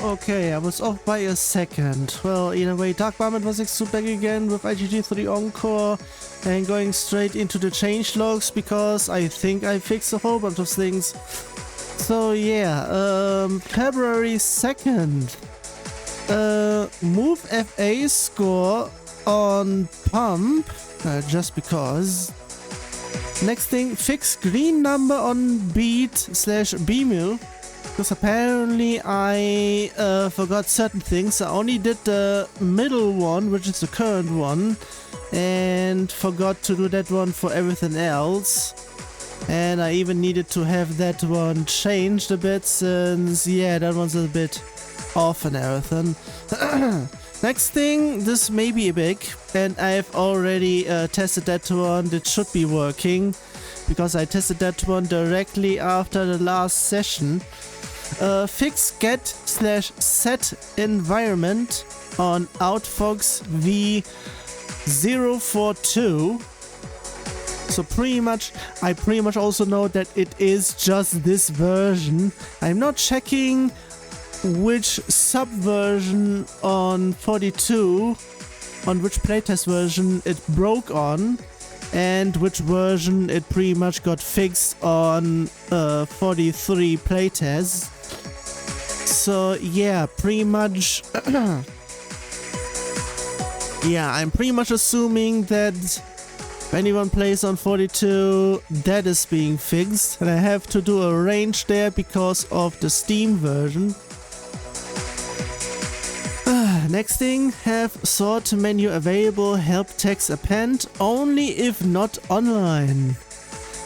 Okay, I was off by a second. Well, in a way, Dark Barman was back again with IGG3 Encore and going straight into the changelogs because I think I fixed a whole bunch of things. So yeah, February 2nd. Move FA score on pump, just because. Next thing, fix green number on beat/bmu. Because apparently I forgot certain things. I only did the middle one, which is the current one, and forgot to do that one for everything else. And I even needed to have that one changed a bit, since yeah, that one's a bit off and everything. Next thing, this may be big, and I've already tested that one. It should be working, because I tested that one directly after the last session. Fix get/set environment on outfox v042. So I pretty much also know that it is just this version. I'm not checking which subversion on 42, on which playtest version it broke on, and which version it pretty much got fixed on 43 playtests. So yeah, pretty much yeah, I'm pretty much assuming that if anyone plays on 42, that is being fixed, and I have to do a range there because of the Steam version. Next thing, have sort menu available, help text append, only if not online.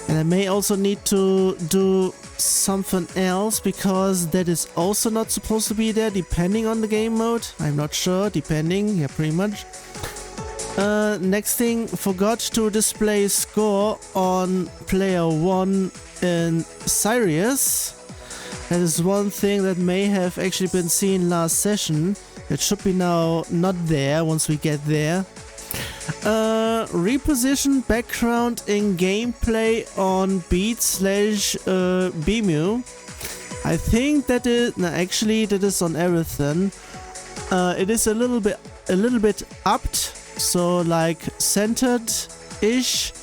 And I may also need to do something else, because that is also not supposed to be there, depending on the game mode. I'm not sure, depending, yeah, pretty much. Next thing, forgot to display score on player 1 in Sirius. That is one thing that may have actually been seen last session. It should be now not there once we get there. Reposition background in gameplay on beat/bmu. I think that is actually that is on everything. It is a little bit upped, so like centered-ish,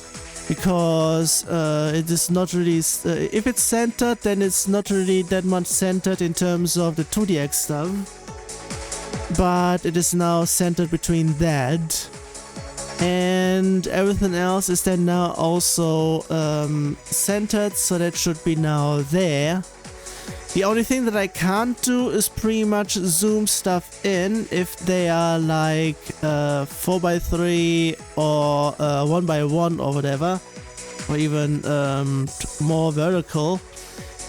because it is not really. If it's centered, then it's not really that much centered in terms of the 2DX stuff. But it is now centered between that, and everything else is then now also centered, so that should be now there. The only thing that I can't do is pretty much zoom stuff in if they are like 4x3 or 1x1 or whatever, or even more vertical.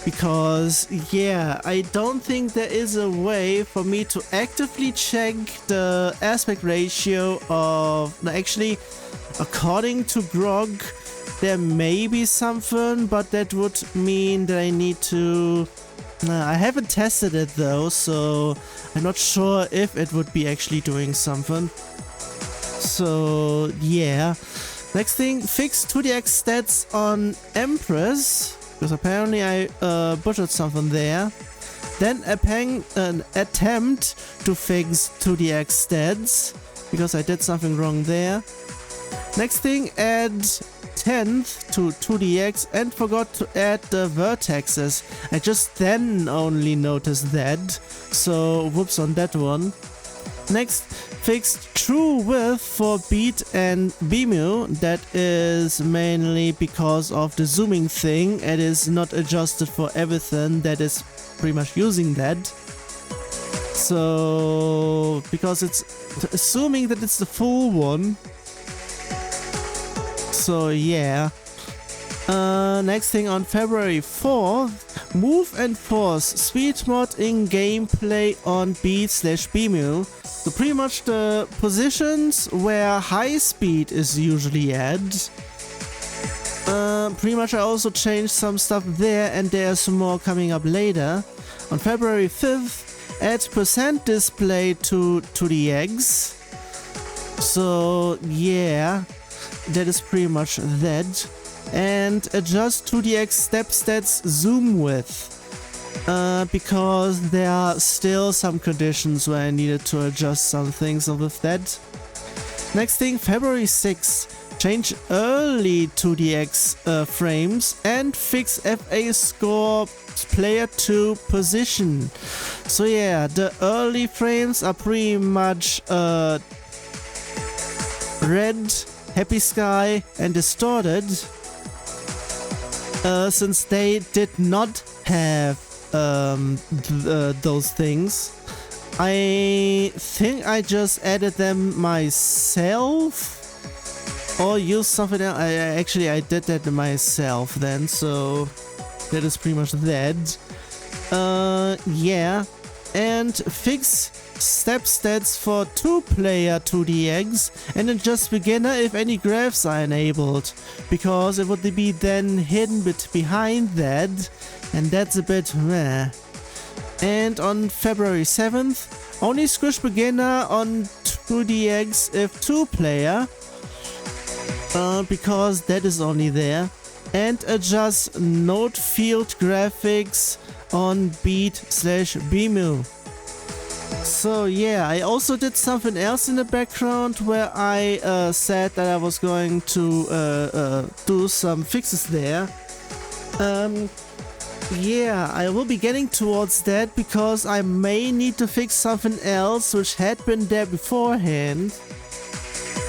Because, yeah, I don't think there is a way for me to actively check the aspect ratio of... Actually, according to Grog, there may be something, but that would mean that I need to... I haven't tested it though, so I'm not sure if it would be actually doing something. So, yeah. Next thing, fix 2DX stats on Empress. Because apparently I butchered something there. Then an attempt to fix 2DX stats, because I did something wrong there. Next thing, add 10th to 2DX and forgot to add the vertexes. I just then only noticed that, so whoops on that one. Next, fixed true width for beat and bmu. That is mainly because of the zooming thing. It is not adjusted for everything that is pretty much using that. So, because it's assuming that it's the full one. So yeah. Next thing, on February 4th, move and force speed mod in gameplay on beat/bmu. So pretty much the positions where high speed is usually at. Pretty much I also changed some stuff there, and there's more coming up later. On February 5th, add percent display to the eggs. So yeah, that is pretty much that. And adjust 2DX step stats zoom width. because there are still some conditions where I needed to adjust some things with that. Next thing, February 6th. Change early 2DX frames and fix FA score player 2 position. So yeah, the early frames are pretty much red, happy sky and distorted, since they did not have those things. I think I just added them myself or used something else. I did that myself then, so that is pretty much that. Yeah, and fix step stats for 2-player 2DX and adjust beginner if any graphs are enabled, because it would be then hidden behind that, and that's a bit meh. And on February 7th, only squish beginner on 2DX if 2-player, because that is only there, and adjust node field graphics on beat/bemu. So yeah, I also did something else in the background where I said that I was going to do some fixes there. Yeah, I will be getting towards that because I may need to fix something else which had been there beforehand.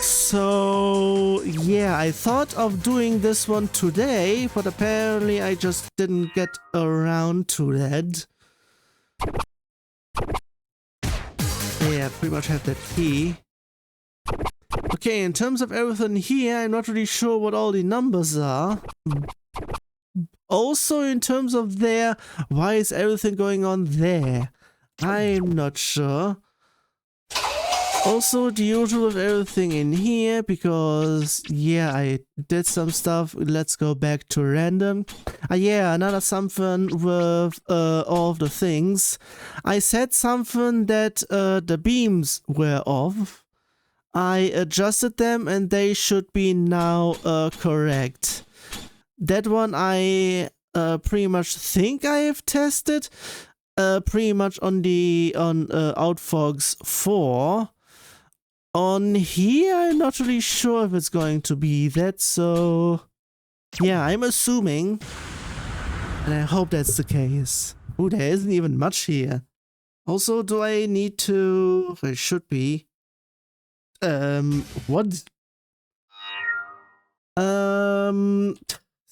So yeah, I thought of doing this one today, but apparently I just didn't get around to that. Yeah, pretty much have that key. Okay, in terms of everything here, I'm not really sure what all the numbers are. Also, in terms of there, why is everything going on there? I'm not sure. Also, the usual with everything in here, because, yeah, I did some stuff. Let's go back to random. Yeah, another something with all of the things. I said something that the beams were off. I adjusted them and they should be now correct. That one I pretty much think I have tested pretty much on the Outfox 4. On here, I'm not really sure if it's going to be that, so yeah, I'm assuming, and I hope that's the case. Oh, there isn't even much here. Also, do I need to... It should be. What?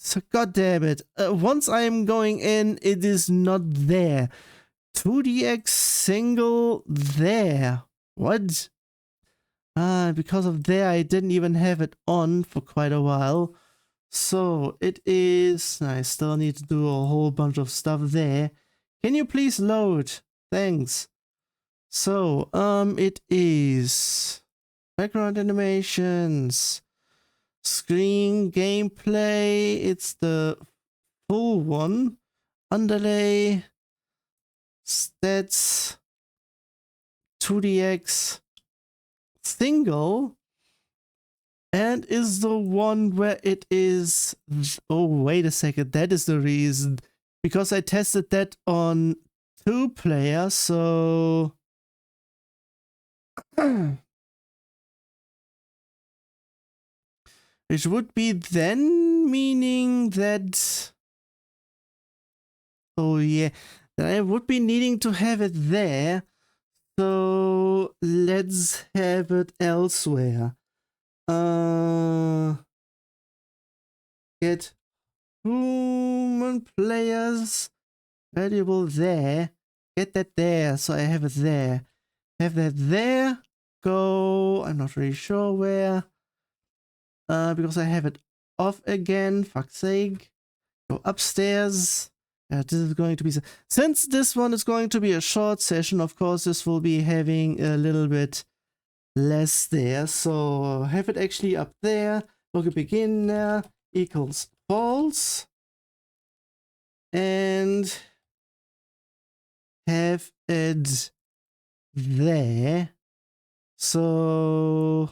So, God damn it. Once I'm going in, it is not there. 2DX single there. What? Because of there, I didn't even have it on for quite a while. So, it is... I still need to do a whole bunch of stuff there. Can you please load? Thanks. So, it is... Background animations... Screen gameplay, it's the full one. Underlay, stats, 2DX, single, and is the one where it is... Oh, wait a second, that is the reason. Because I tested that on 2-player, so... It would be then meaning that... Oh yeah, then I would be needing to have it there. So let's have it elsewhere. Get human players variable there. Get that there, so I have it there. Have that there. Go, I'm not really sure where. Because I have it off again, fuck's sake. Go upstairs. This is going to be... Since this one is going to be a short session, of course, this will be having a little bit less there. So have it actually up there. Look at beginner equals false. And have it there. So...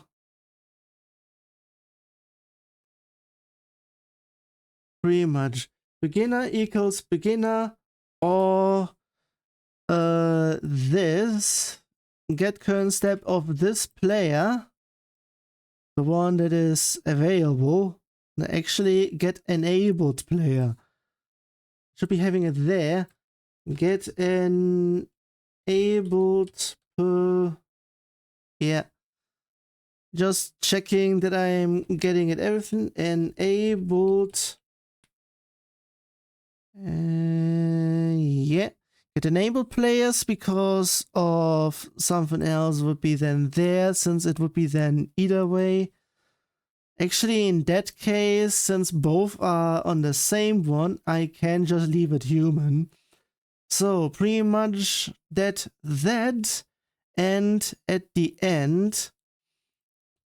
Pretty much beginner equals beginner or this get current step of this player, the one that is available, and actually get enabled player. Should be having it there. Get enabled per, yeah. Just checking that I'm getting it everything enabled. Yeah. Get enabled players because of something else would be then there, since it would be then either way. Actually, in that case, since both are on the same one, I can just leave it human. So pretty much that, and at the end,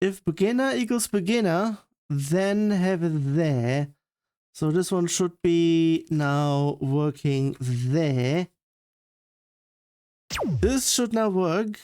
if beginner equals beginner, then have it there. So this one should be now working there. This should now work.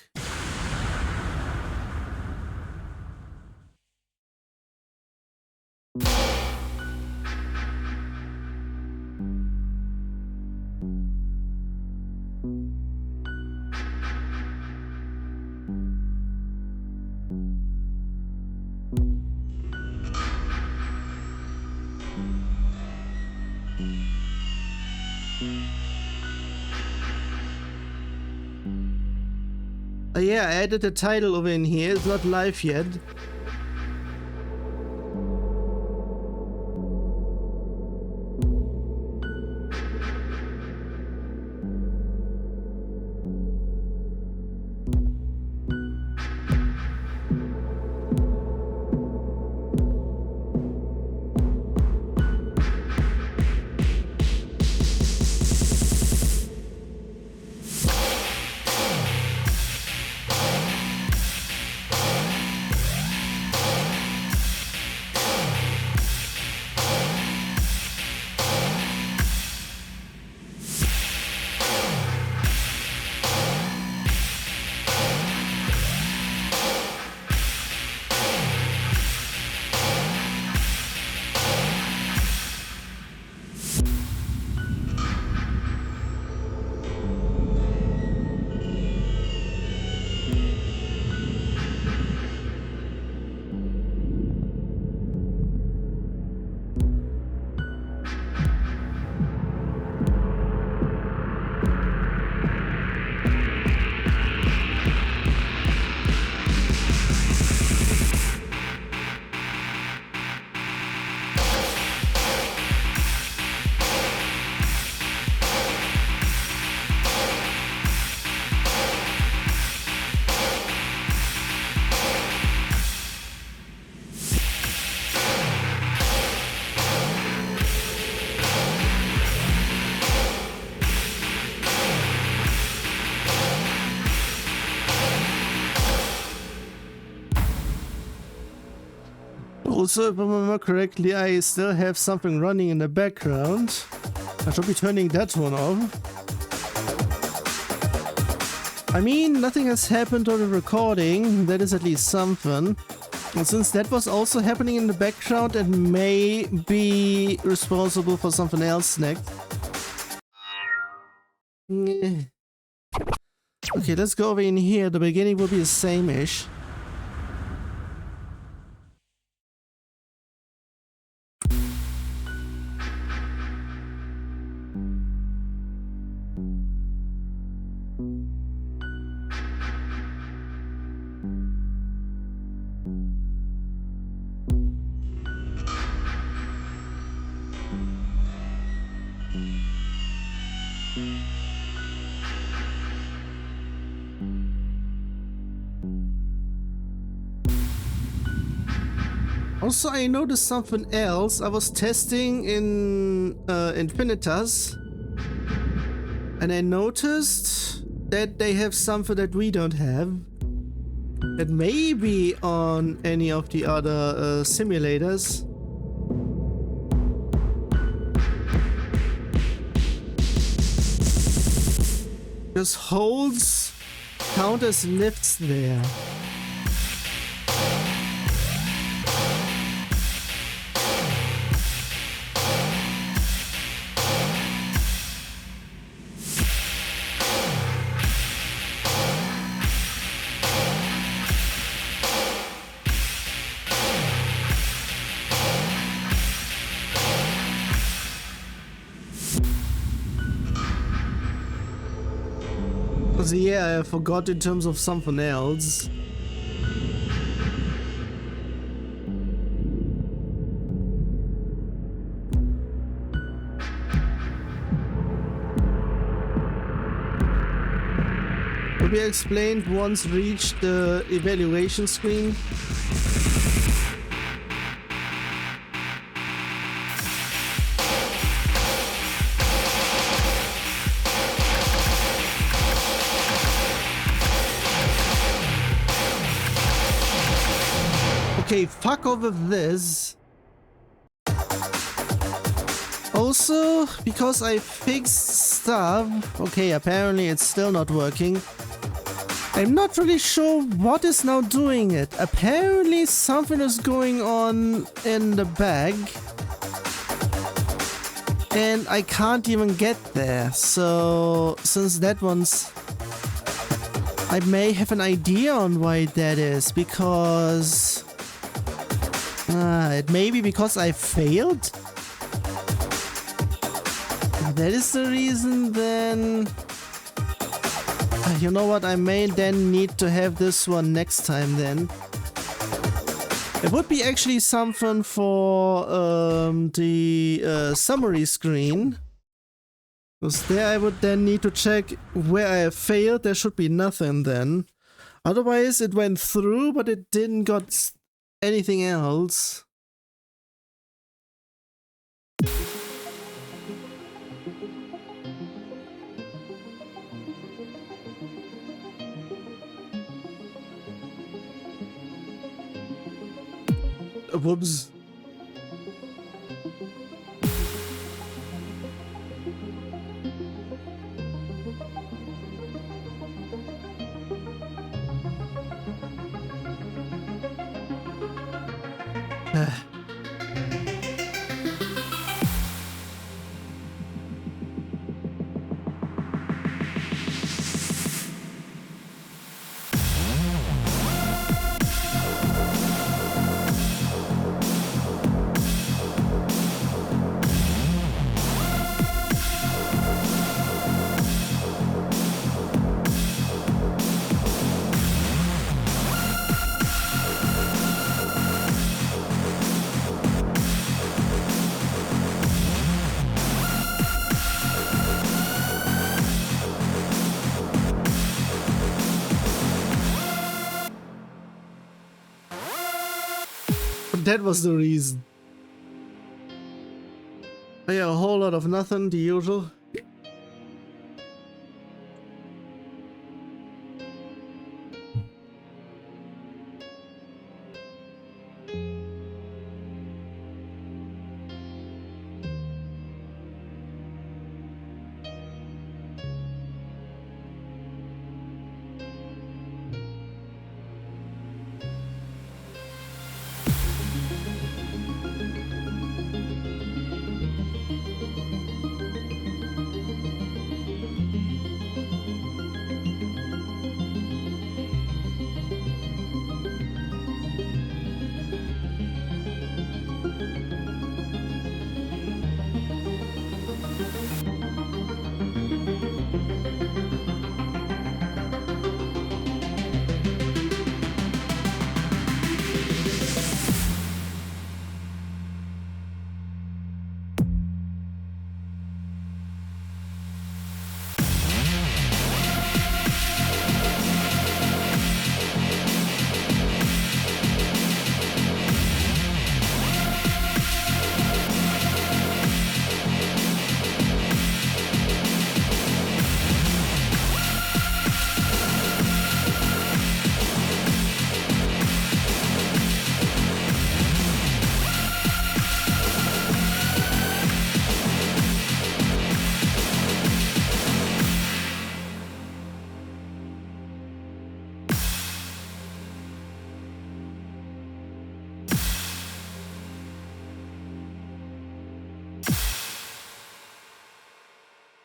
Yeah, I added the title over in here. It's not live yet. Also, if I remember correctly, I still have something running in the background. I should be turning that one off. I mean, nothing has happened on the recording. That is at least something. And since that was also happening in the background, it may be responsible for something else next. Okay, let's go over in here. The beginning will be the same-ish. Also, I noticed something else. I was testing in Infinitas, and I noticed that they have something that we don't have. That may be on any of the other simulators. Because holds count as lifts there. So yeah, I forgot in terms of something else. Will be explained once reached the evaluation screen. Okay, fuck off with this. Also, because I fixed stuff, okay, apparently it's still not working. I'm not really sure what is now doing it. Apparently something is going on in the bag. And I can't even get there. So, since that one's... I may have an idea on why that is, because... it may be because I failed? If that is the reason, then... You know what, I may then need to have this one next time then. It would be actually something for the summary screen. Because there I would then need to check where I failed. There should be nothing then. Otherwise it went through, but it didn't got anything else. Whoops. That was the reason. Oh yeah, a whole lot of nothing, the usual.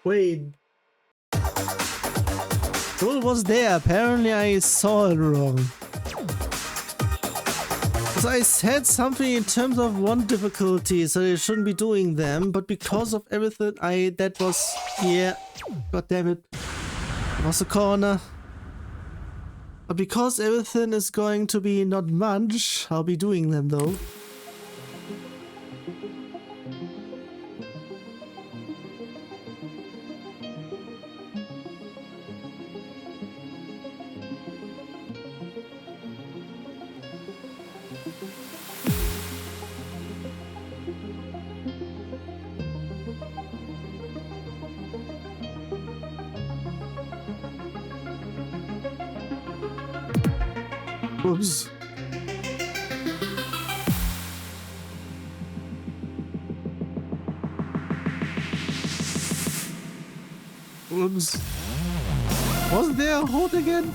Wait. Tool was there. Apparently I saw it wrong. So I said something in terms of one difficulty, so I shouldn't be doing them, but because of everything that was... Yeah. God damn it. Was a corner. But because everything is going to be not much, I'll be doing them though. Oops. Oops. Wasn't there a hold again?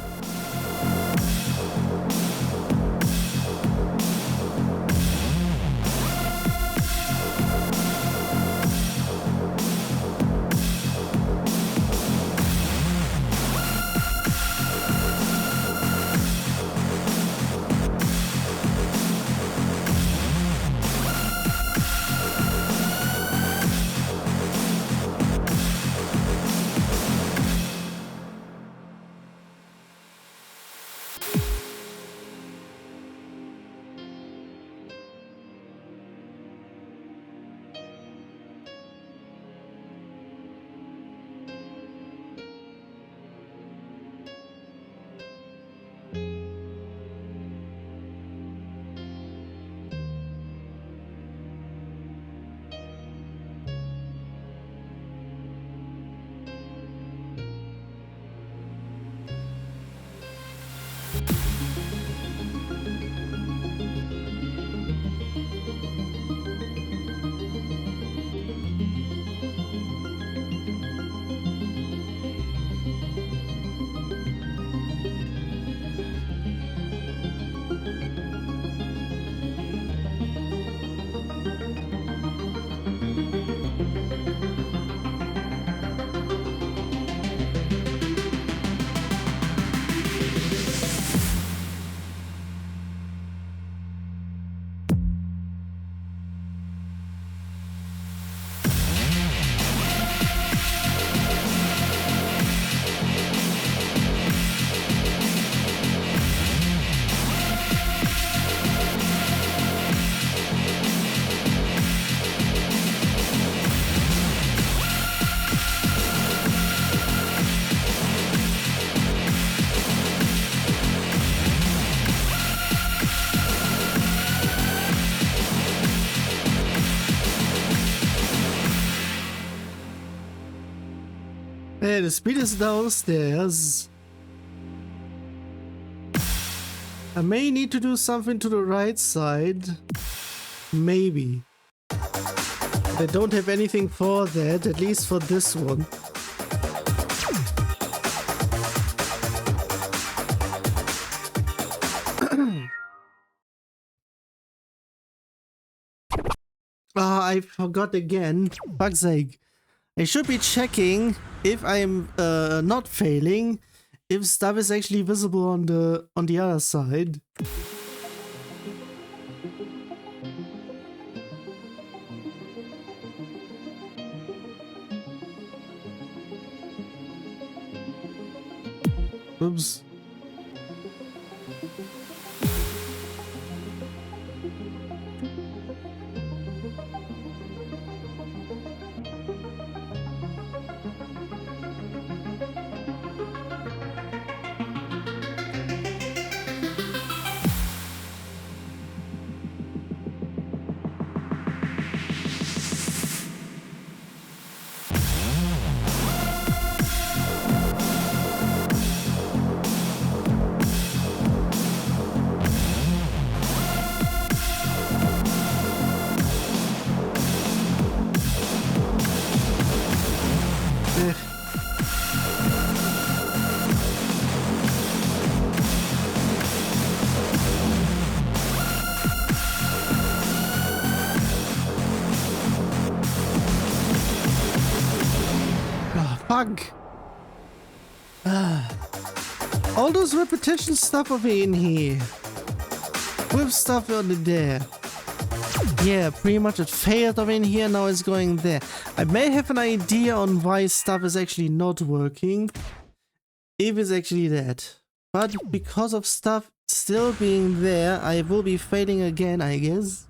Hey, the speed is downstairs. I may need to do something to the right side. Maybe. They don't have anything for that, at least for this one. I forgot again. Fuck's sake. I should be checking if I'm not failing, if stuff is actually visible on the other side. Oops. Fuck. All those repetition stuff over in here. With stuff on there. Yeah, pretty much it failed over in here, now it's going there. I may have an idea on why stuff is actually not working. if it's actually that. But because of stuff still being there, I will be failing again, I guess.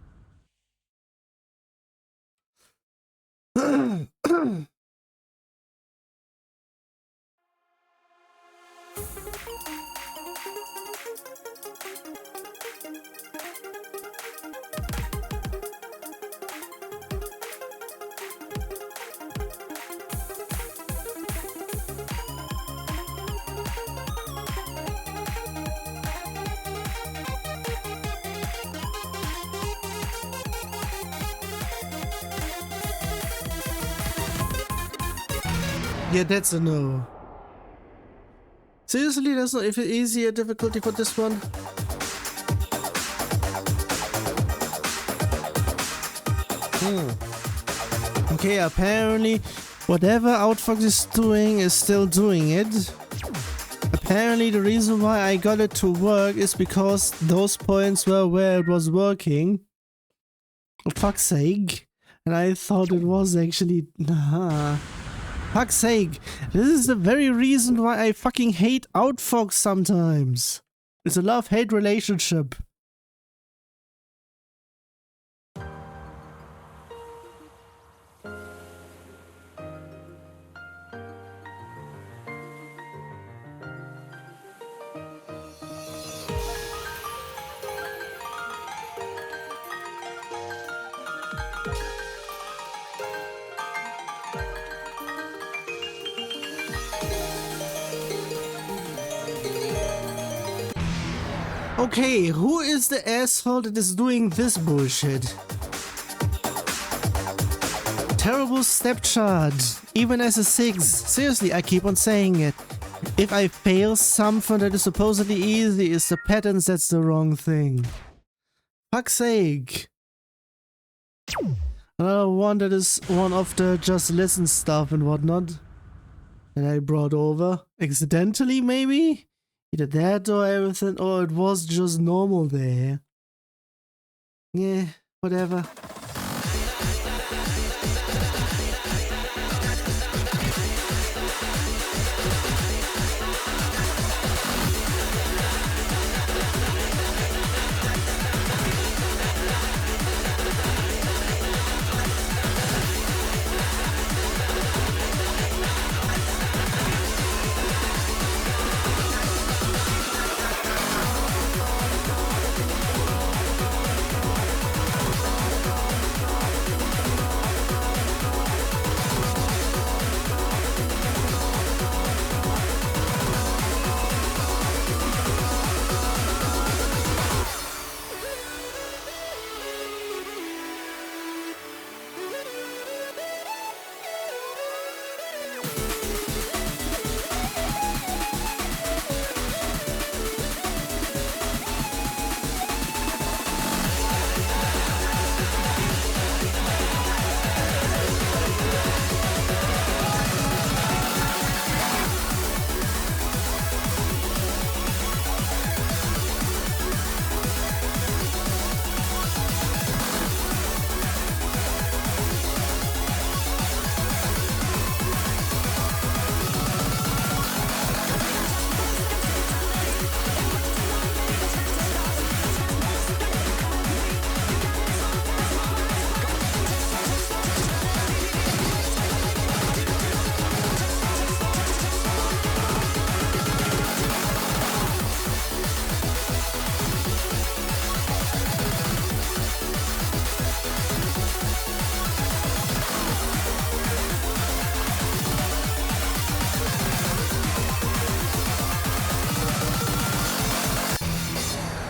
Yeah, that's a no. Seriously, there's no easier difficulty for this one? Okay, apparently whatever Outfox is doing is still doing it. Apparently the reason why I got it to work is because those points were where it was working. For fuck's sake. And I thought it was actually... Nah. Fuck's sake, this is the very reason why I fucking hate Outfox sometimes. It's a love-hate relationship. Okay, who is the asshole that is doing this bullshit? Terrible step chart, even as a 6. Seriously, I keep on saying it. If I fail something that is supposedly easy, it's the patterns that's the wrong thing. Fuck's sake. Another one that is one of the just listen stuff and whatnot that I brought over. Accidentally, maybe? Either that or everything, or it was just normal there. Yeah, whatever.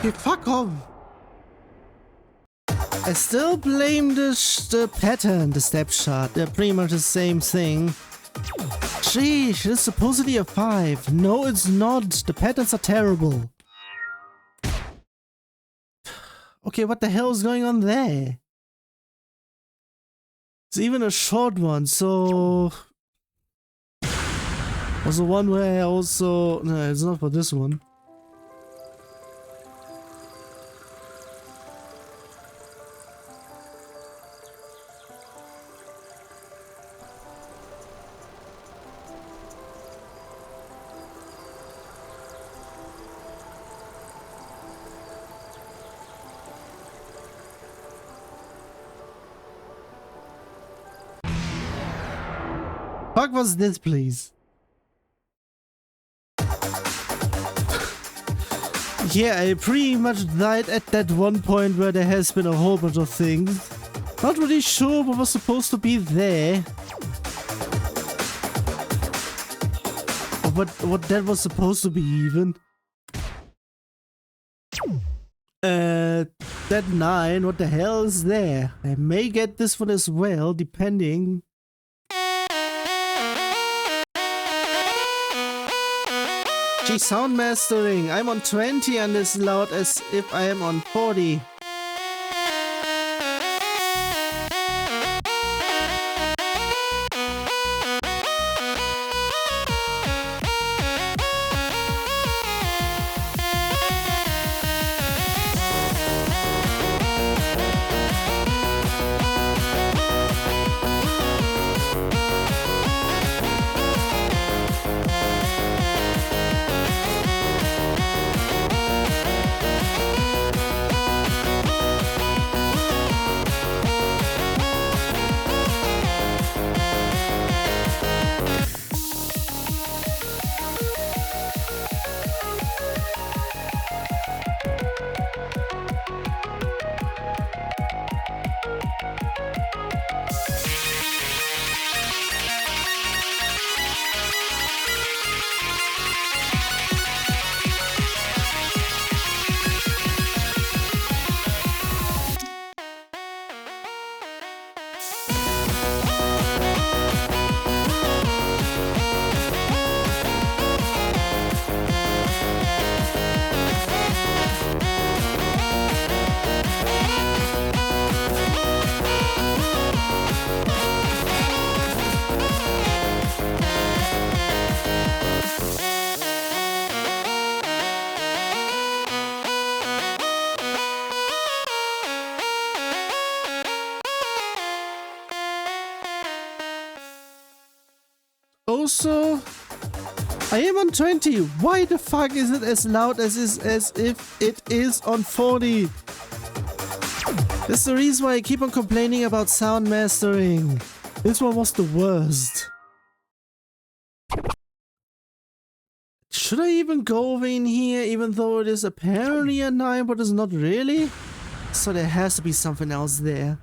Okay, fuck off. I still blame the pattern, the step chart. They're pretty much the same thing. Sheesh, it's supposedly a 5. No, it's not. The patterns are terrible. Okay, what the hell is going on there? It's even a short one, so... Was the one where I also... No, it's not for this one. fuck was this, please? Yeah, I pretty much died at that one point where there has been a whole bunch of things. Not really sure what was supposed to be there. Or what that was supposed to be even. That 9, what the hell is there? I may get this one as well, depending. Gee, sound mastering. I'm on 20 and as loud as if I am on 40. Also, I am on 20. Why the fuck is it as loud as if it is on 40? That's the reason why I keep on complaining about sound mastering. This one was the worst. Should I even go over in here, even though it is apparently a 9, but it's not really? So there has to be something else there.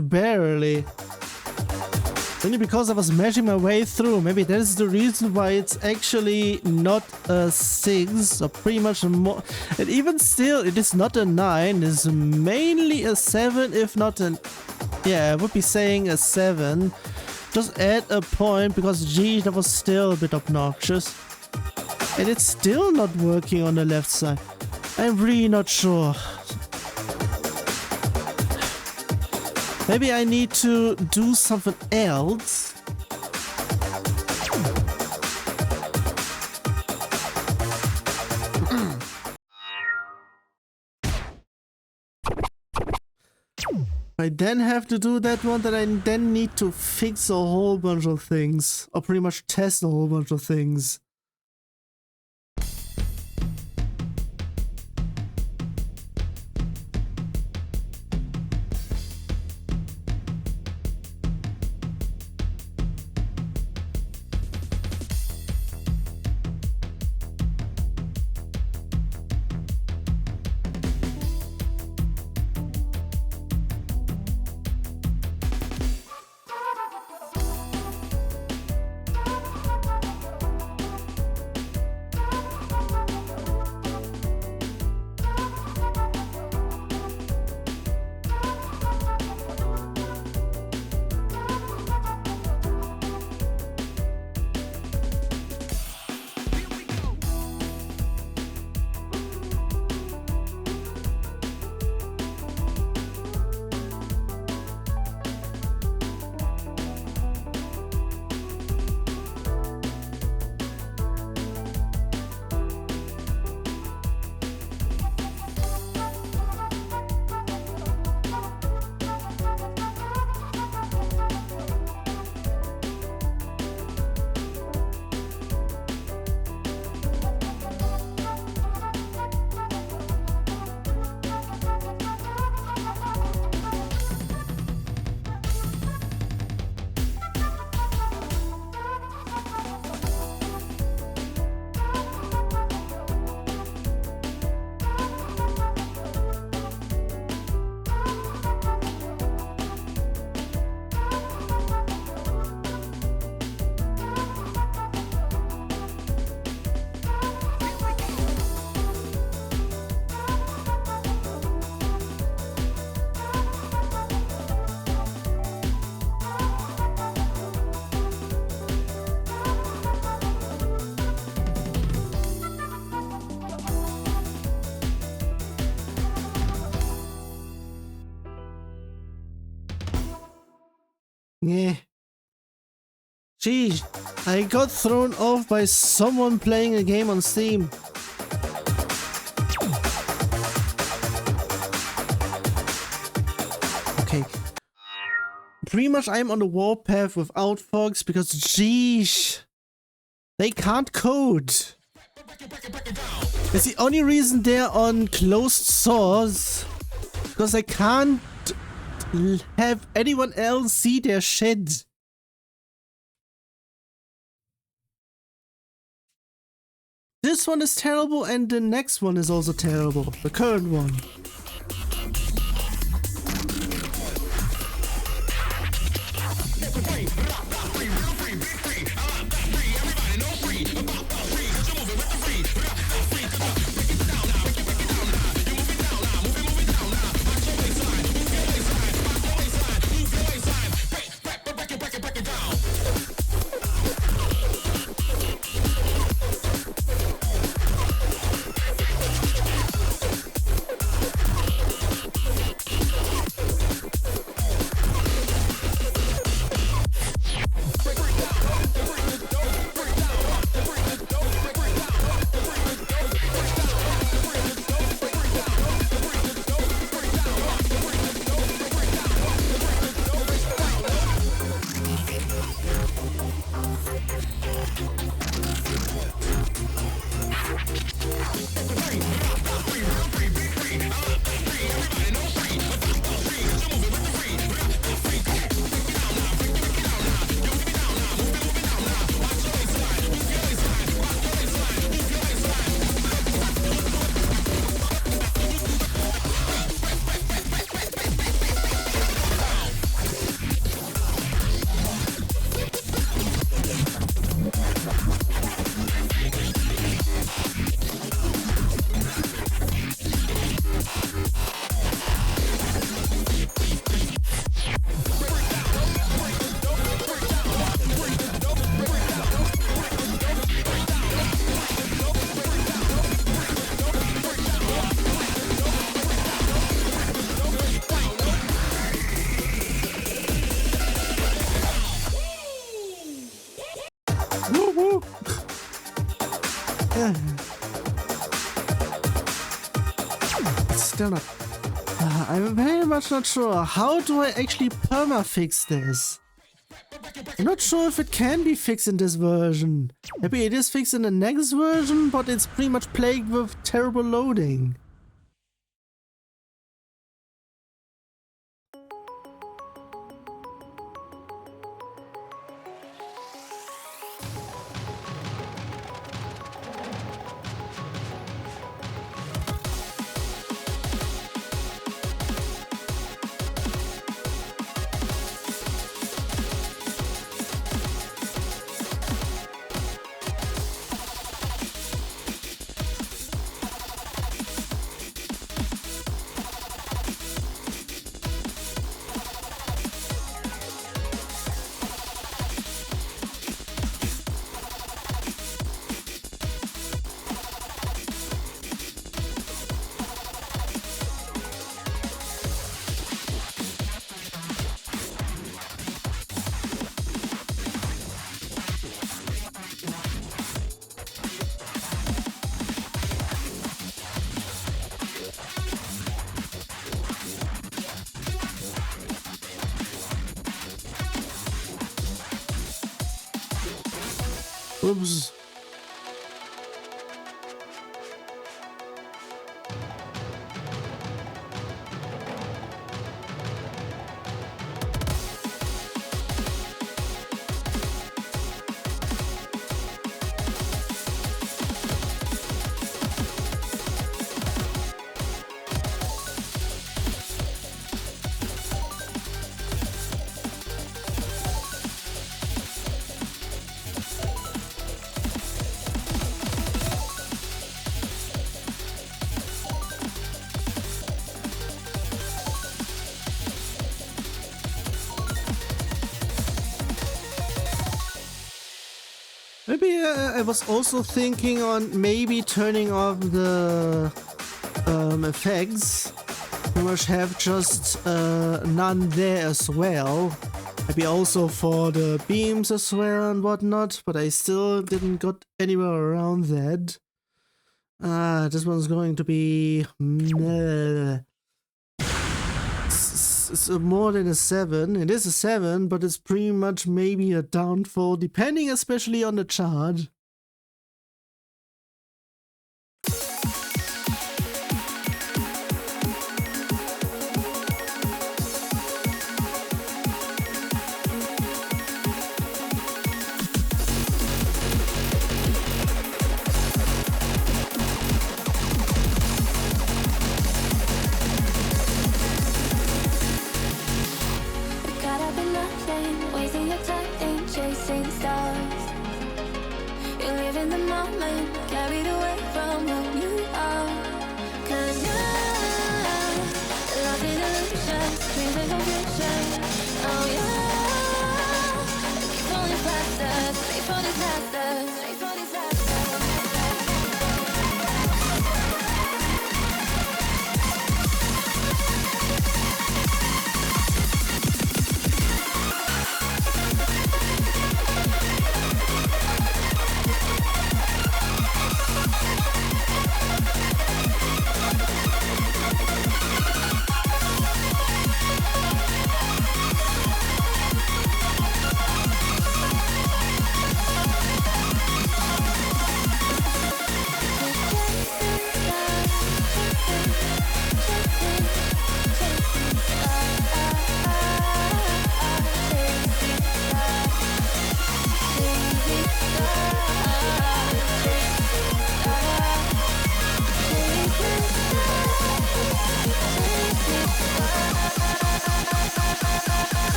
Barely. Only because I was mashing my way through. Maybe that is the reason why it's actually not a 6 or pretty much more. And even still, it is not a 9. It's mainly a 7, if not an... Yeah, I would be saying a 7. Just add a point because gee, that was still a bit obnoxious. And it's still not working on the left side. I'm really not sure. Maybe I need to do something else. I then have to do that one, then I then need to fix a whole bunch of things. Or pretty much test a whole bunch of things. Yeah. Gee, I got thrown off by someone playing a game on Steam. Okay. Pretty much I'm on the warpath without Fox because, geesh, they can't code. It's the only reason they're on closed source, because they can't have anyone else see their shit. This one is terrible and the next one is also terrible. The current one. Still not I'm very much not sure. How do I actually perma-fix this? I'm not sure if it can be fixed in this version. Maybe it is fixed in the next version, but it's pretty much plagued with terrible loading. Oops. Maybe I was also thinking on maybe turning off the effects. We must have just none there as well. Maybe also for the beams as well and whatnot, but I still didn't got anywhere around that. This one's going to be... It's more than a 7. It is a 7, but it's pretty much maybe a downfall, depending especially on the chart.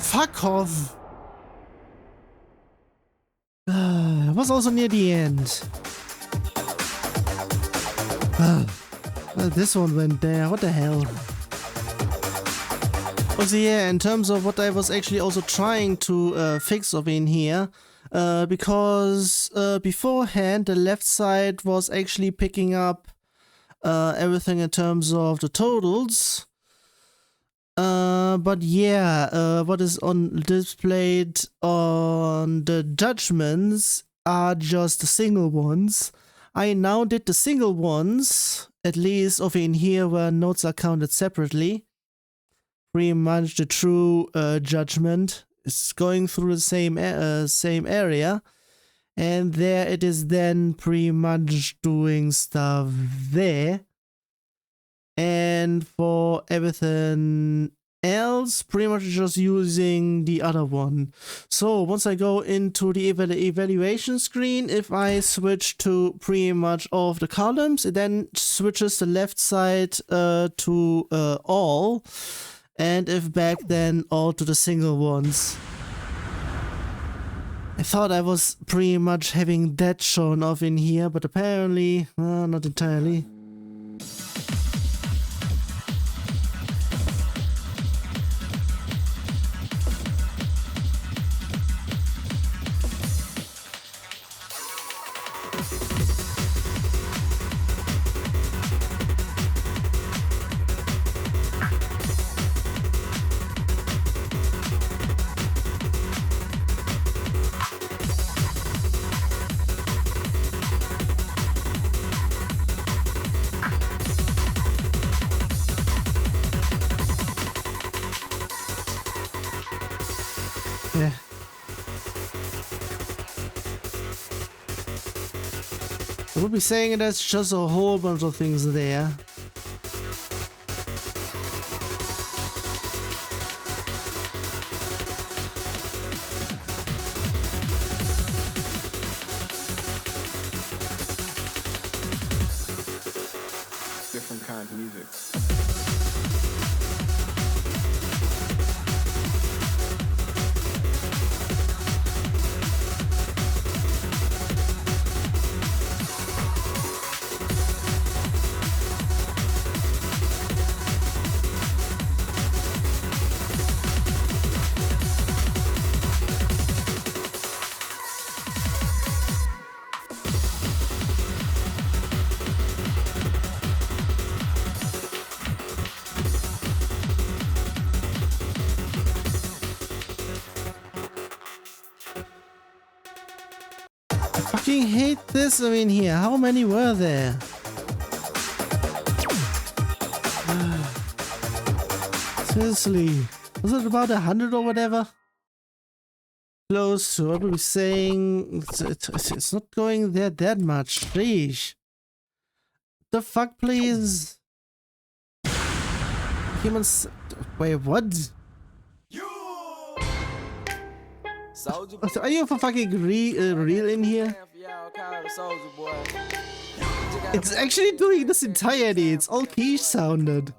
Fuck off! It was also near the end. Well, this one went there. What the hell? Also, yeah, in terms of what I was actually also trying to fix over in here, because beforehand the left side was actually picking up everything in terms of the totals. But yeah, what is on displayed on the judgments are just the single ones. I now did the single ones, at least over in here where notes are counted separately. Pretty much the true judgment is going through the same area, and there it is then pretty much doing stuff there. And for everything else, pretty much just using the other one. So once I go into the evaluation screen, if I switch to pretty much all of the columns, it then switches the left side to all, and if back, then all to the single ones. I thought I was pretty much having that shown off in here, but apparently not entirely. Yeah. I would be saying that's just a whole bunch of things there. Different kind of music. I fucking hate this. I mean, here, how many were there? Seriously, was it about 100 or whatever? Close to what we were saying. It's not going there that much. Sheesh. The fuck, please. Humans. Wait, what? Are you for fucking real in here? It's actually doing this entirely. It's all quiche sounded.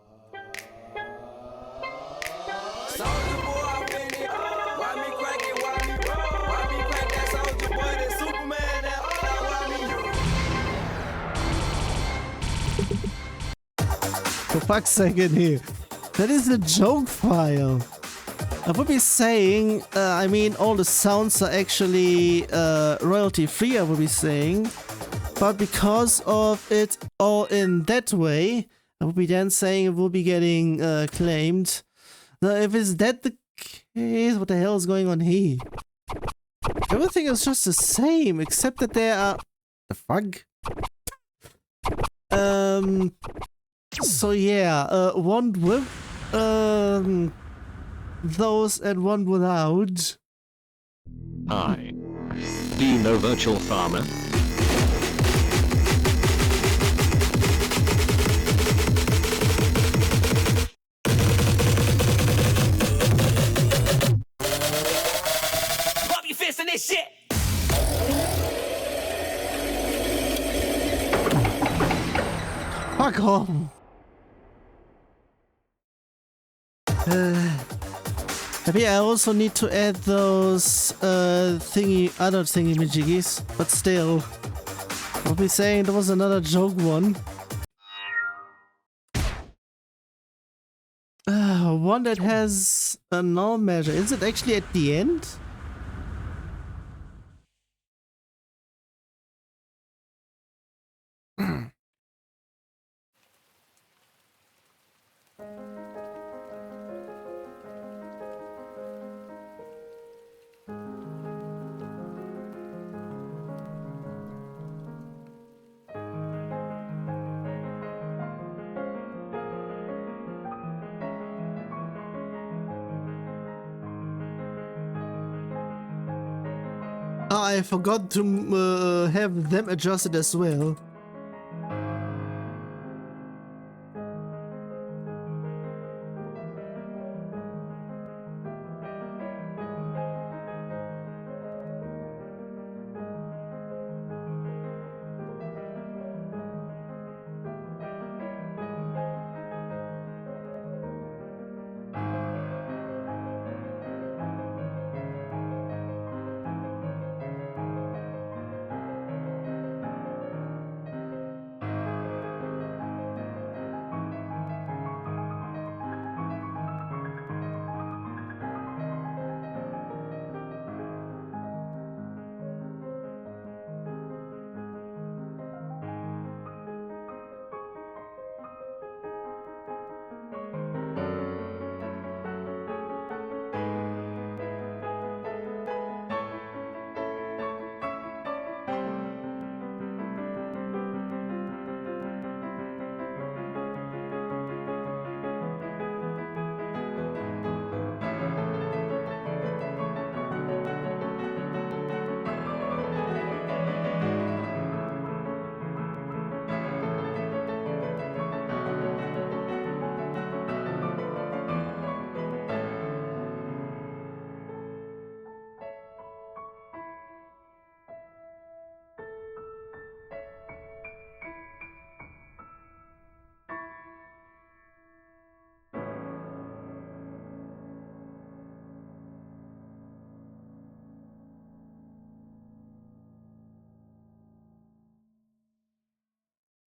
For fuck's sake in here. That is a joke file. I would be saying, I mean, all the sounds are actually royalty free, I would be saying. But because of it all in that way, I would be then saying it will be getting claimed. Now, if it's that the case, what the hell is going on here? Everything is just the same, except that there are... The fuck? So yeah, one with those and one without. Hi. Do you know Virtual Farmer? Pop your fist in this shit! Fuck off. Maybe I also need to add those other thingy-majiggies, but still. I'll be saying there was another joke one. One that has a null measure. Is it actually at the end? Oh, I forgot to have them adjusted as well.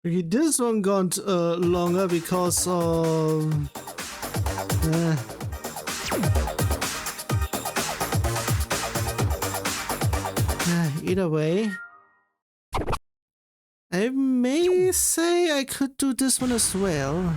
Okay, this one got longer because either way, I may say I could do this one as well.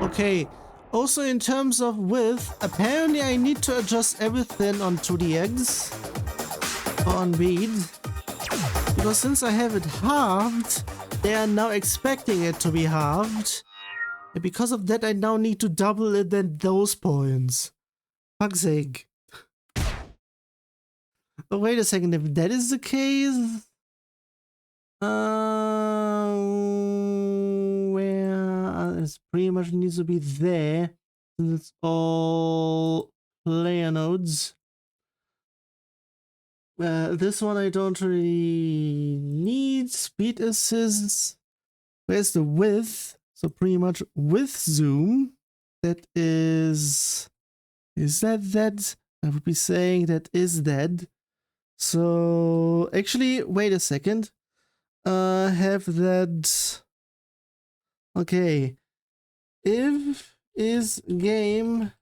Okay, also in terms of width, apparently I need to adjust everything on 2DX or on bead, because since I have it halved, they are now expecting it to be halved, and because of that I now need to double it at those points. Fuck's sake. Oh, wait a second, if that is the case, it pretty much needs to be there, since it's all player nodes. This one I don't really need. Speed assists. Where's the width? So pretty much width zoom. That is that? I would be saying that is that. So actually, wait a second. Have that. Okay. If is game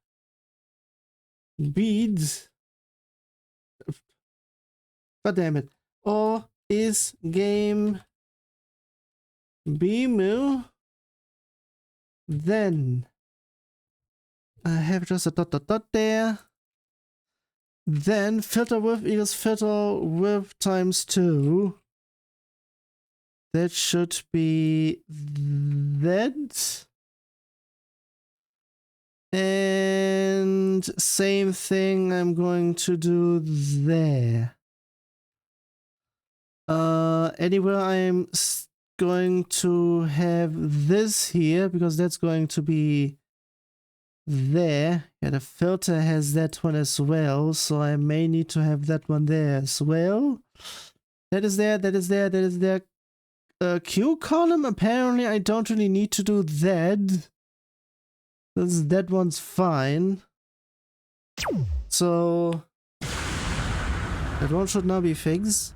bead, god damn it, or is game BMU, then I have just a dot there, then filter width equals filter width times 2. That should be that. And same thing I'm going to do there. Anywhere I'm going to have this here, because that's going to be there. Yeah, the filter has that one as well, so I may need to have that one there as well. That is there, that is there, that is there. Q column, apparently I don't really need to do that. That one's fine. So that one should now be fixed.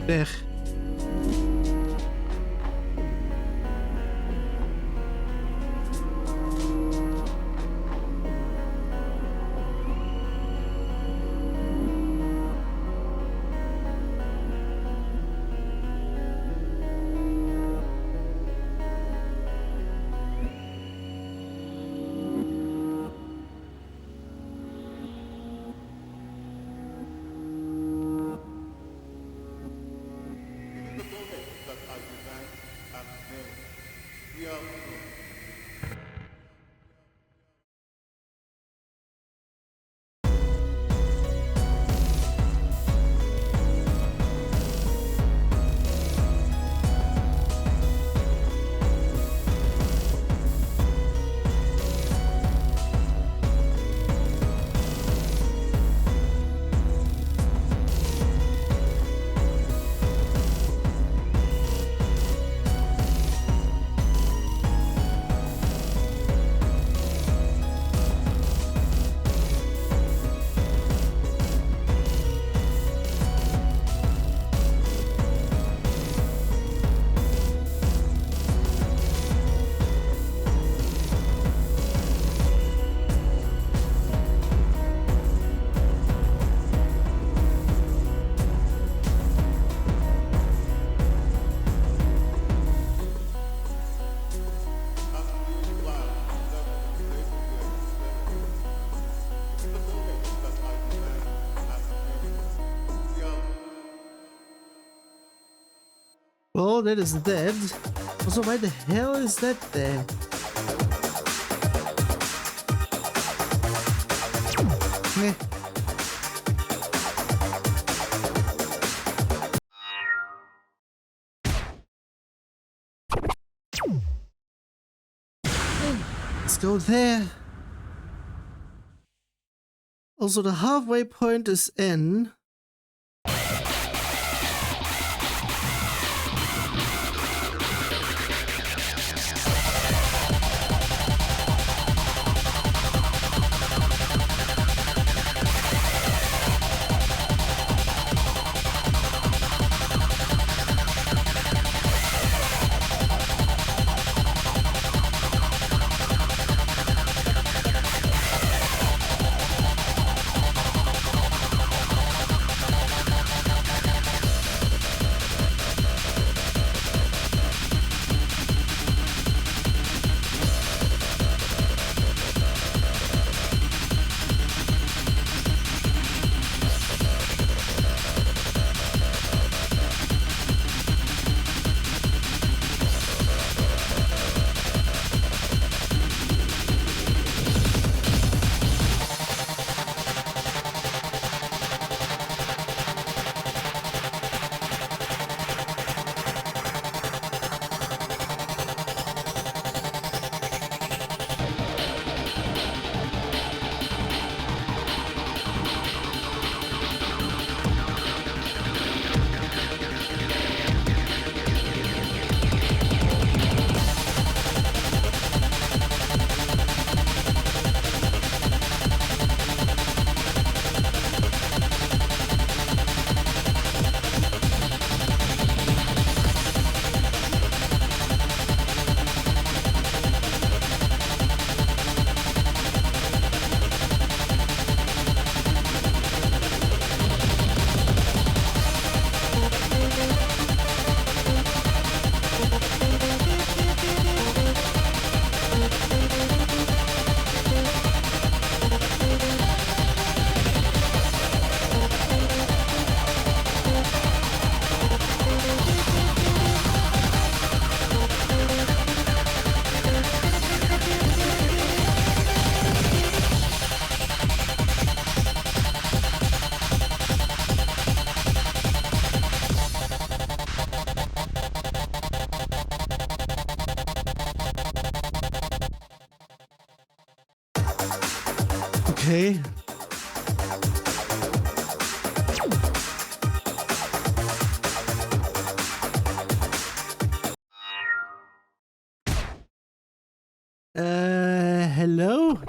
There. Oh, that is dead. Also, why the hell is that there? Meh. Let's go there. Also, the halfway point is N. Okay. Hello?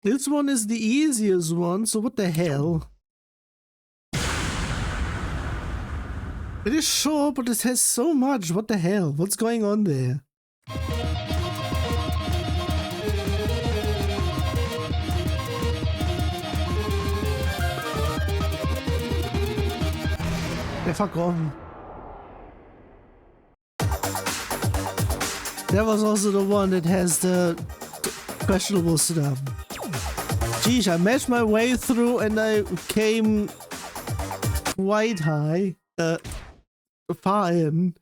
This one is the easiest one, so what the hell? It is short, but it has so much. What the hell? What's going on there? Yeah, fuck off. That was also the one that has the questionable stuff. Geez, I matched my way through and I came quite high. Far in.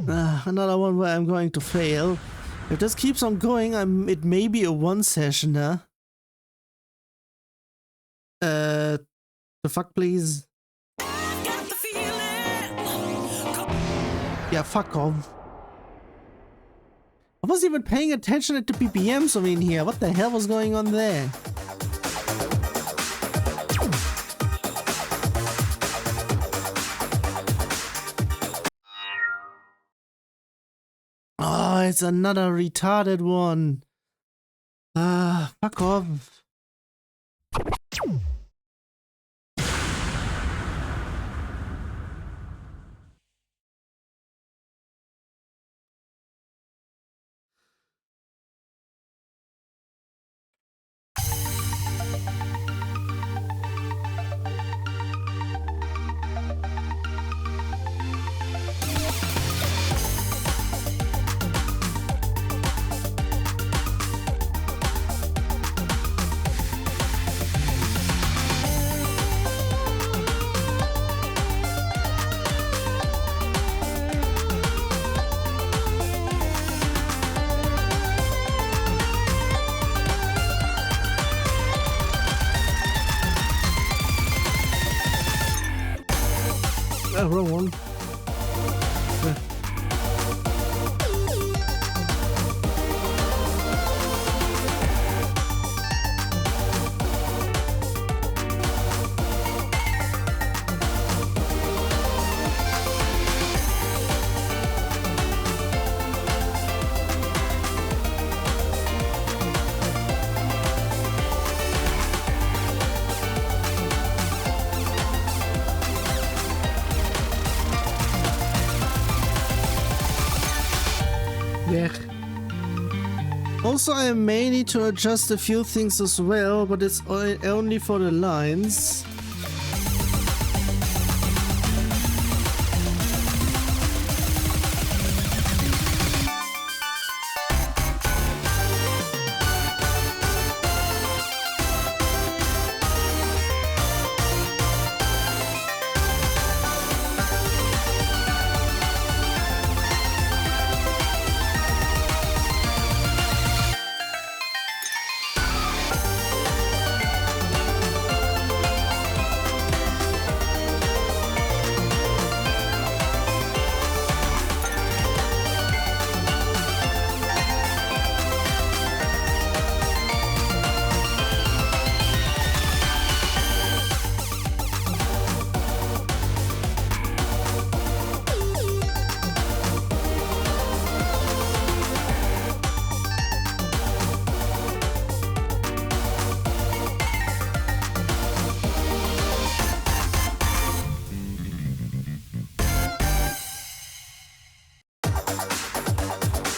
Another one where I'm going to fail. If this keeps on going, it may be a one sessioner. The fuck, please. Yeah, fuck off. I wasn't even paying attention at the BPMs over in here. What the hell was going on there? Oh, it's another retarded one. Fuck off. Wrong one. Also, I may need to adjust a few things as well, but it's only for the lines.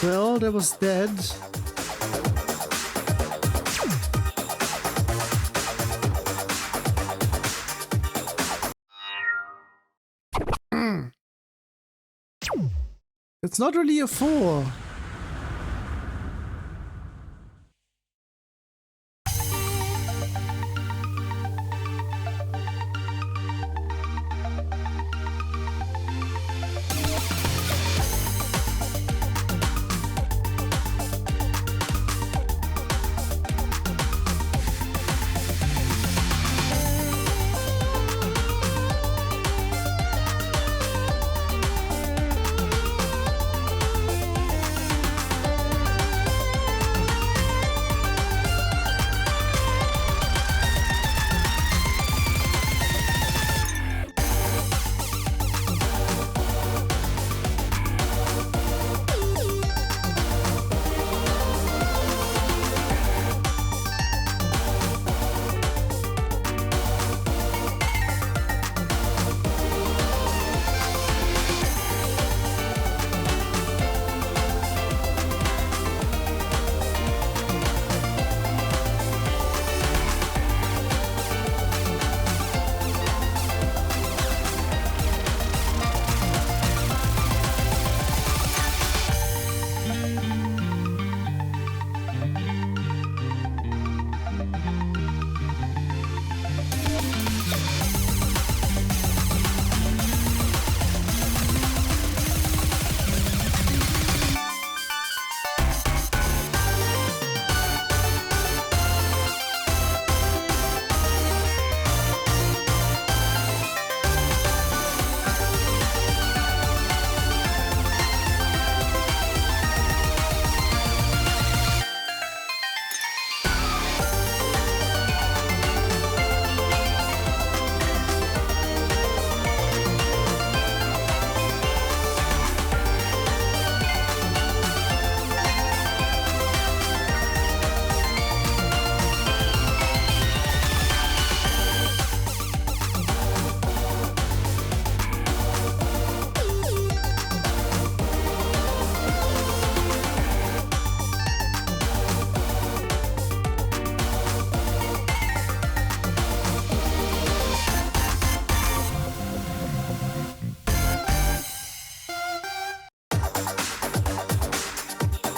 Well, that was dead. It's not really a 4.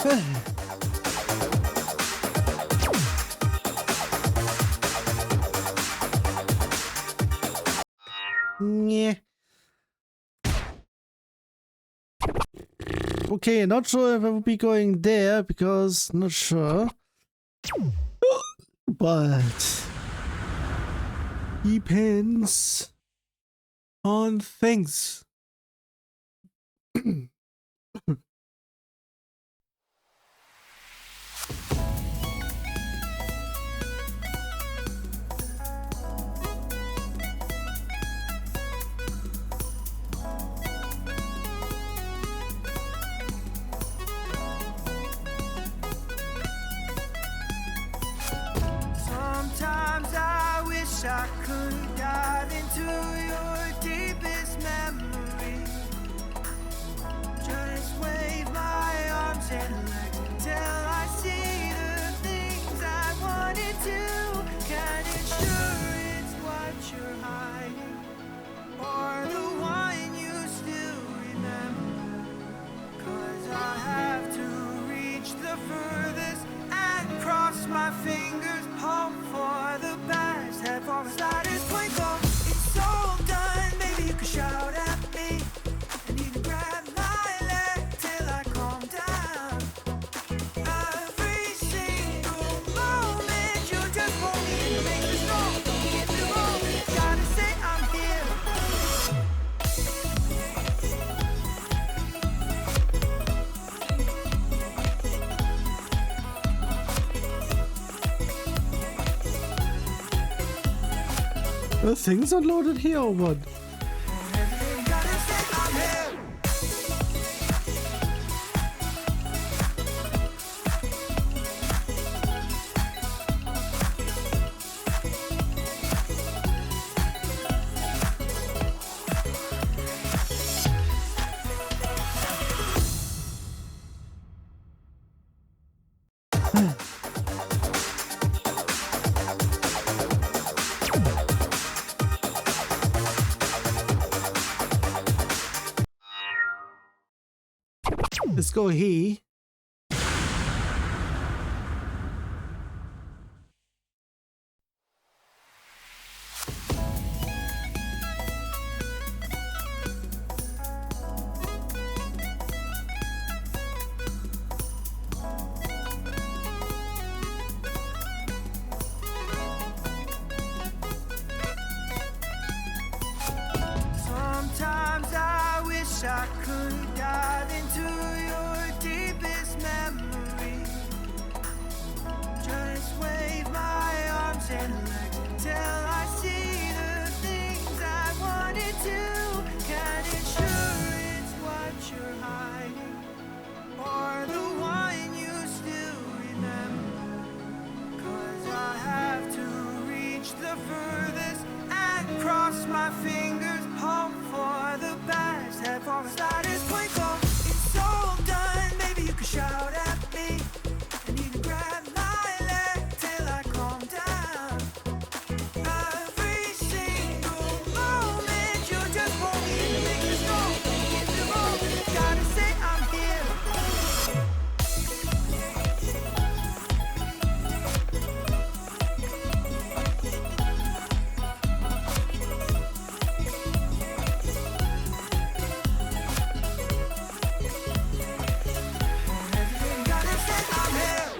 Yeah. Okay, not sure if I will be going there because not sure. But depends on things. Sometimes I wish I could dive into your deepest memory. Just wave my arms and legs till I see the things I wanted to. Can ensure it's what you're hiding, or the one you still remember. 'Cause I have to reach the furthest and cross my fingers, hope for the best, head for the slightest twinkle. It's all done, maybe you could shout at me. And you can grab my leg till I calm down. Every single moment you just hold me and make me strong. Hit the road, gotta say I'm here. The things unloaded here or what? Gotta say I'm here. Let's go he. Sometimes I wish I could dive into your deepest memory. Just wave my arms and legs till I see the things I wanted to. Can ensure it's what you're hiding, or the one you still remember. 'Cause I have to reach the furthest and cross my fingers, hope for the best, head for the slightest twinkle. It's all done, maybe you could shout at me. And you can grab my leg till I calm down. Every single moment you just hold me and make me strong. Hit the road, gotta say I'm here. Gotta say I'm here.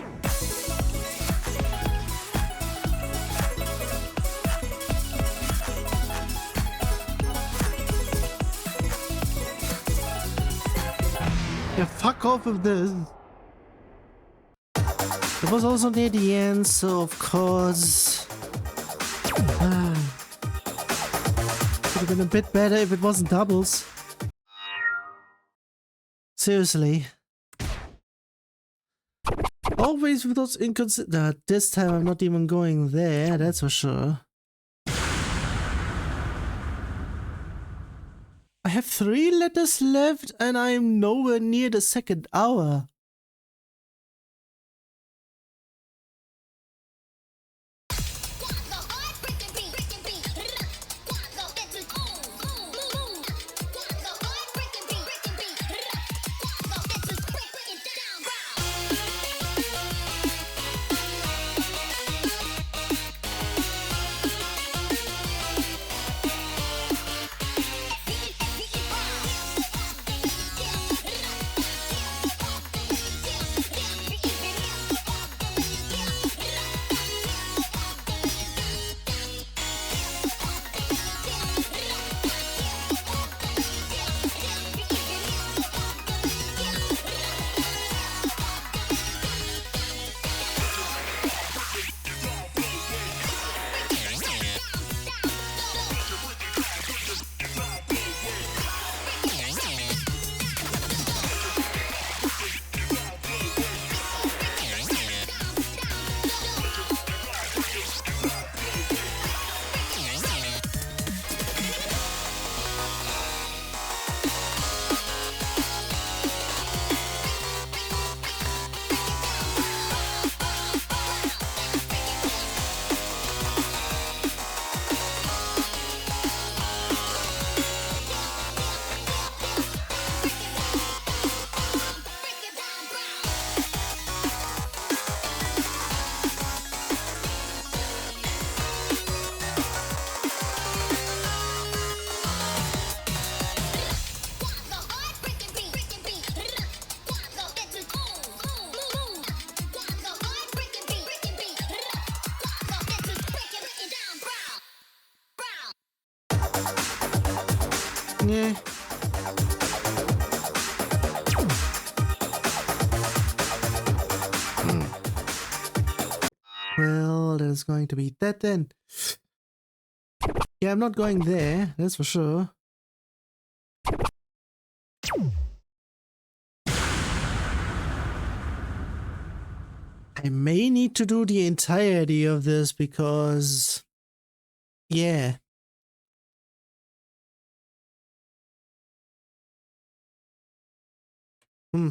Yeah, fuck off with this. It was also near the end, so of course. Could have been a bit better if it wasn't doubles. Seriously. Always with those inconsistent. This time I'm not even going there, that's for sure. I have 3 letters left and I'm nowhere near the second hour. Yeah. Well, there's going to be that then. Yeah, I'm not going there, that's for sure. I may need to do the entirety of this because... yeah. Hmm.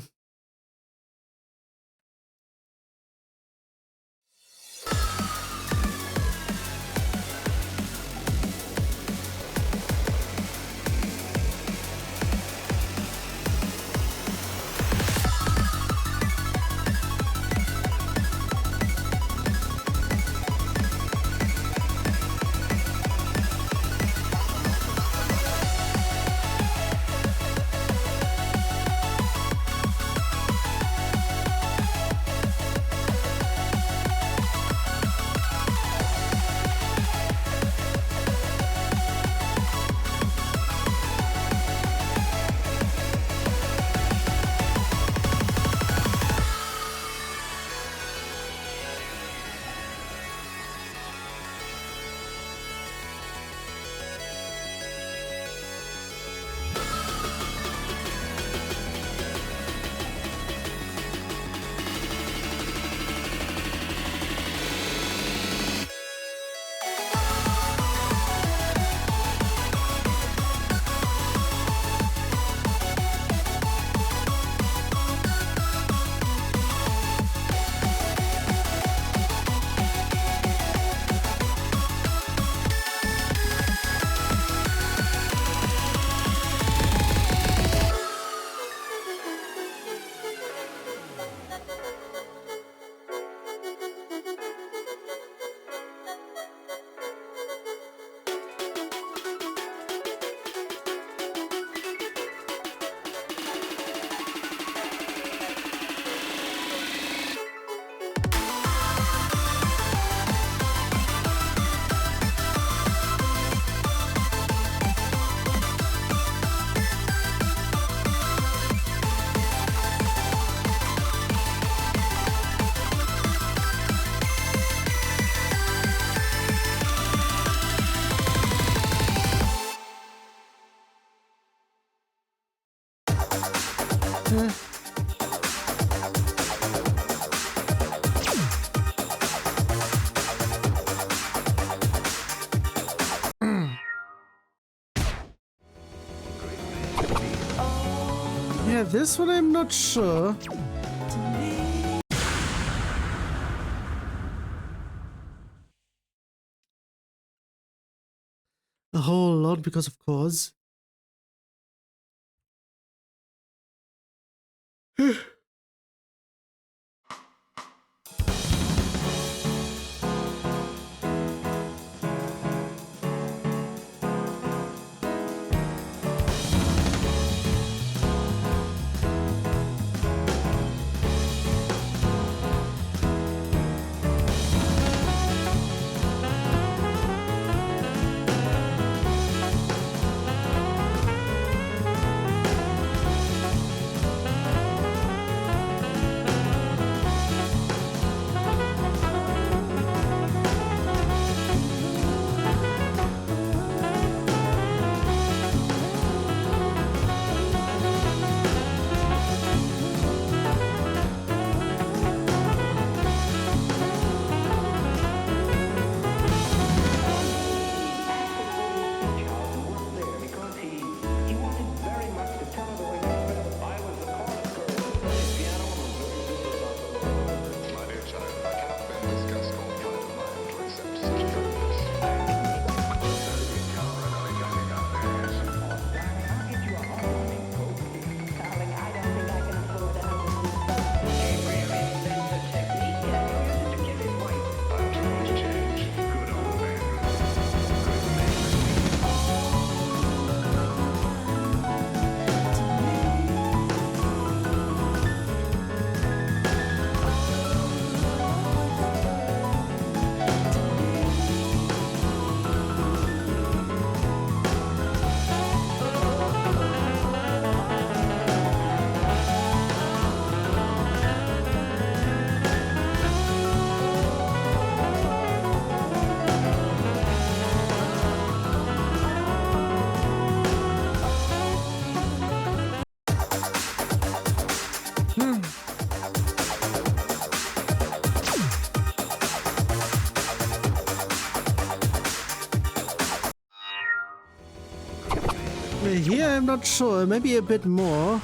Yeah, this one I'm not sure. A whole lot because of course. Here I'm not sure, maybe a bit more.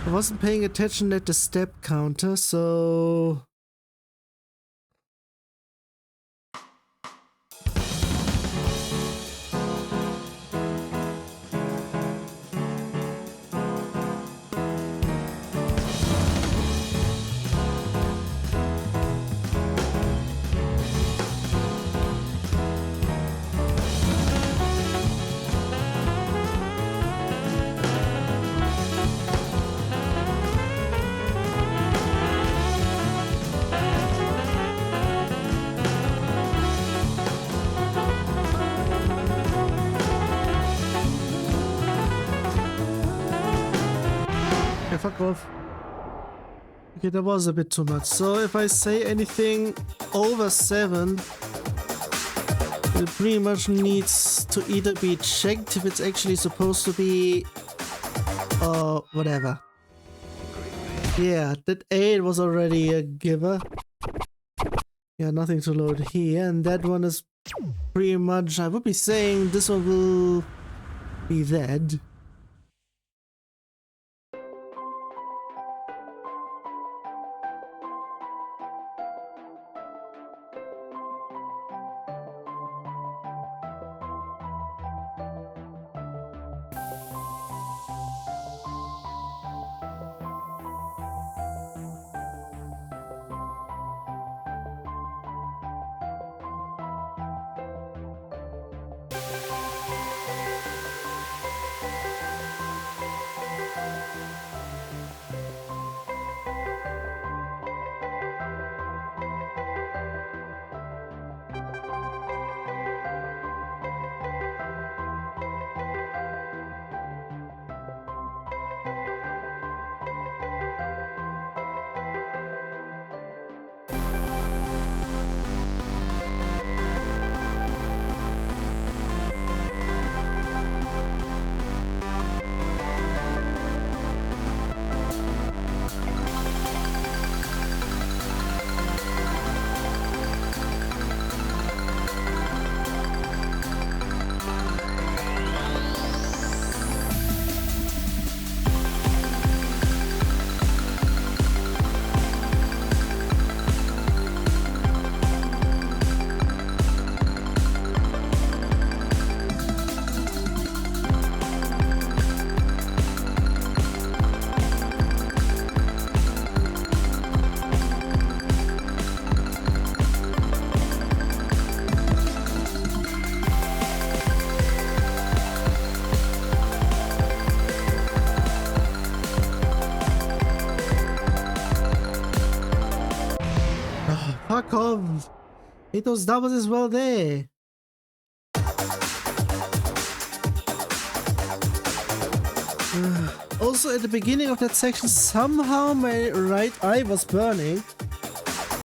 I wasn't paying attention at the step counter, so... Fuck off. Okay, that was a bit too much. So if I say anything over 7, it pretty much needs to either be checked if it's actually supposed to be, or whatever. Yeah, that 8 was already a giver. Yeah, nothing to load here, and that one is pretty much, I would be saying this one will be that. Fuck off! Hit those doubles as well there! Also, at the beginning of that section, somehow my right eye was burning.